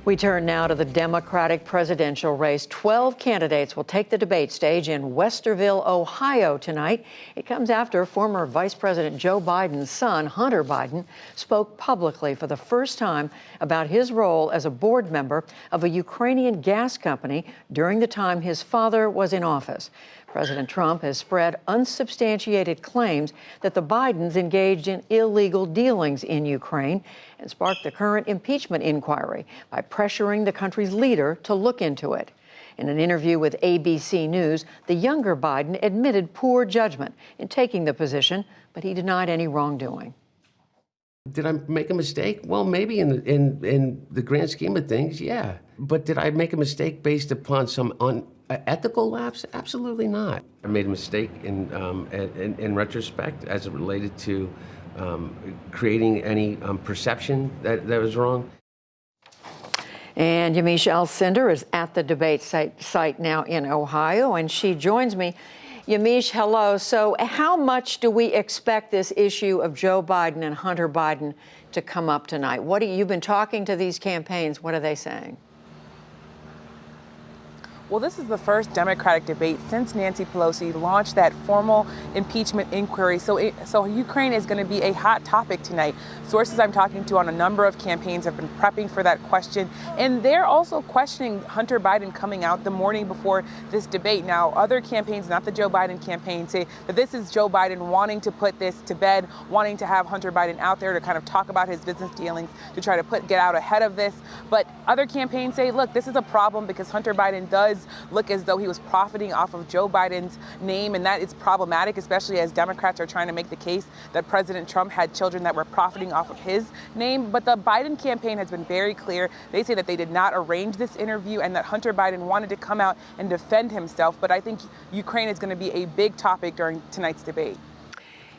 We turn now to the Democratic presidential race. 12 candidates will take the debate stage in Westerville, Ohio tonight. It comes after former Vice President Joe Biden's son, Hunter Biden, spoke publicly for the first time about his role as a board member of a Ukrainian gas company during the time his father was in office. President Trump has spread unsubstantiated claims that the Bidens engaged in illegal dealings in Ukraine and sparked the current impeachment inquiry by pressuring the country's leader to look into it. In an interview with ABC News, the younger Biden admitted poor judgment in taking the position, but he denied any wrongdoing. Did I make a mistake? Well, maybe in the grand scheme of things, yeah. But did I make a mistake based upon some ethical lapse? Absolutely not. I made a mistake in retrospect as it related to creating any perception that was wrong. And Yamiche Alcindor is at the debate site now in Ohio, and she joins me. Yamiche, hello. So how much do we expect this issue of Joe Biden and Hunter Biden to come up tonight? You've been talking to these campaigns. What are they saying? Well, this is the first Democratic debate since Nancy Pelosi launched that formal impeachment inquiry. So Ukraine is going to be a hot topic tonight. Sources I'm talking to on a number of campaigns have been prepping for that question. And they're also questioning Hunter Biden coming out the morning before this debate. Now, other campaigns, not the Joe Biden campaign, say that this is Joe Biden wanting to put this to bed, wanting to have Hunter Biden out there to kind of talk about his business dealings, to try to get out ahead of this. But other campaigns say, look, this is a problem because Hunter Biden does look as though he was profiting off of Joe Biden's name, and that is problematic, especially as Democrats are trying to make the case that President Trump had children that were profiting off of his name. But the Biden campaign has been very clear. They say that they did not arrange this interview and that Hunter Biden wanted to come out and defend himself. But I think Ukraine is going to be a big topic during tonight's debate.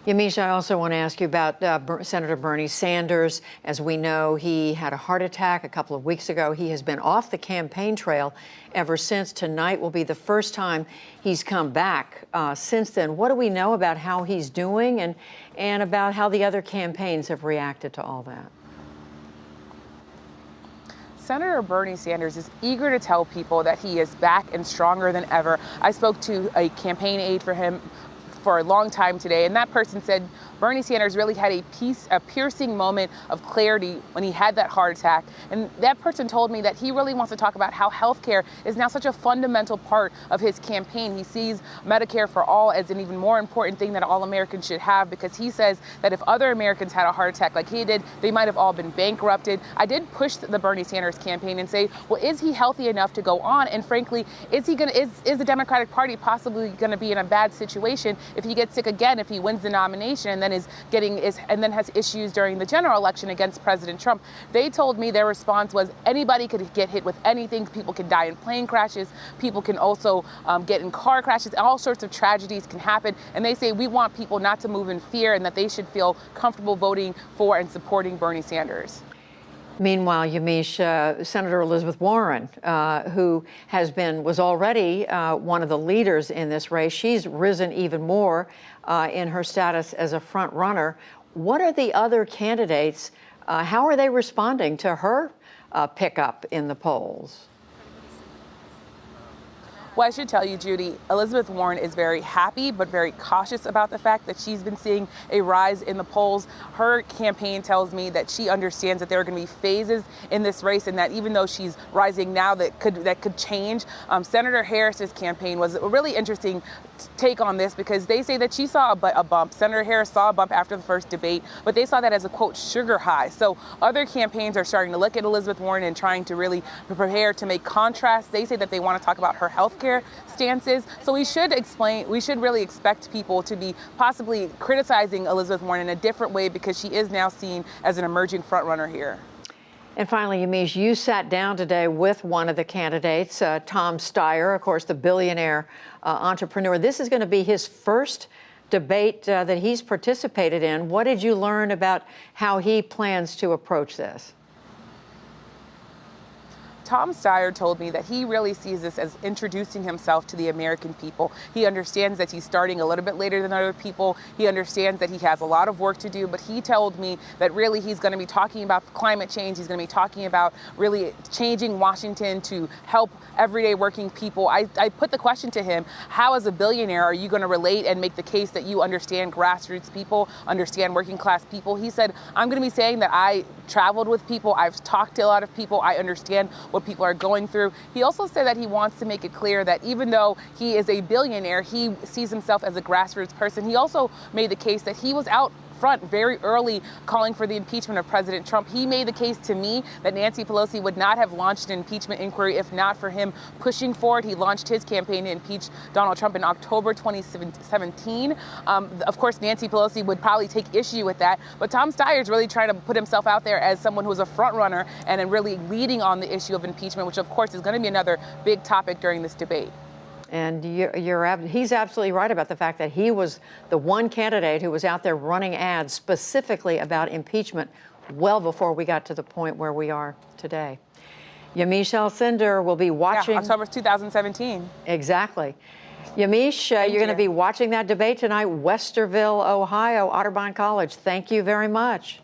Yamiche, I also want to ask you about Senator Bernie Sanders. As we know, he had a heart attack a couple of weeks ago. He has been off the campaign trail ever since. Tonight will be the first time he's come back since then. What do we know about how he's doing and about how the other campaigns have reacted to all that? Senator Bernie Sanders is eager to tell people that he is back and stronger than ever. I spoke to a campaign aide for him for a long time today, and that person said Bernie Sanders really had a piercing moment of clarity when he had that heart attack. And that person told me that he really wants to talk about how healthcare is now such a fundamental part of his campaign. He sees Medicare for all as an even more important thing that all Americans should have, because he says that if other Americans had a heart attack like he did, they might have all been bankrupted. I did push the Bernie Sanders campaign and say, well, is he healthy enough to go on? And frankly, is the Democratic Party possibly going to be in a bad situation if he gets sick again, if he wins the nomination and then has issues during the general election against President Trump? They told me their response was anybody could get hit with anything. People can die in plane crashes. People can also get in car crashes. All sorts of tragedies can happen. And they say we want people not to move in fear and that they should feel comfortable voting for and supporting Bernie Sanders. Meanwhile, Yamiche, Senator Elizabeth Warren, who was already one of the leaders in this race, she's risen even more in her status as a front runner. What are the other candidates? How are they responding to her pickup in the polls? Well, I should tell you, Judy, Elizabeth Warren is very happy but very cautious about the fact that she's been seeing a rise in the polls. Her campaign tells me that she understands that there are going to be phases in this race and that even though she's rising now, that could change. Senator Harris's campaign was a really interesting take on this because they say that she saw a bump. Senator Harris saw a bump after the first debate, but they saw that as a, quote, sugar high. So other campaigns are starting to look at Elizabeth Warren and trying to really prepare to make contrasts. They say that they want to talk about her health stances. So we should really expect people to be possibly criticizing Elizabeth Warren in a different way because she is now seen as an emerging frontrunner here. And finally, Yamiche, you sat down today with one of the candidates, Tom Steyer, of course, the billionaire entrepreneur. This is going to be his first debate that he's participated in. What did you learn about how he plans to approach this? Tom Steyer told me that he really sees this as introducing himself to the American people. He understands that he's starting a little bit later than other people. He understands that he has a lot of work to do, but he told me that really he's going to be talking about climate change. He's going to be talking about really changing Washington to help everyday working people. I put the question to him, how as a billionaire are you going to relate and make the case that you understand grassroots people, understand working class people? He said, I'm going to be saying that I traveled with people, I've talked to a lot of people, I understand what people are going through. He also said that he wants to make it clear that even though he is a billionaire, he sees himself as a grassroots person. He also made the case that he was out front very early calling for the impeachment of President Trump. He made the case to me that Nancy Pelosi would not have launched an impeachment inquiry if not for him pushing for it. He launched his campaign to impeach Donald Trump in October 2017. Of course, Nancy Pelosi would probably take issue with that, but Tom Steyer is really trying to put himself out there as someone who's a front runner and really leading on the issue of impeachment, which of course is going to be another big topic during this debate. And he's absolutely right about the fact that he was the one candidate who was out there running ads specifically about impeachment well before we got to the point where we are today. Yamiche Alcindor will be watching. Yeah, October 2017. Exactly. Yamiche, you're going to be watching that debate tonight, Westerville, Ohio, Otterbein College. Thank you very much.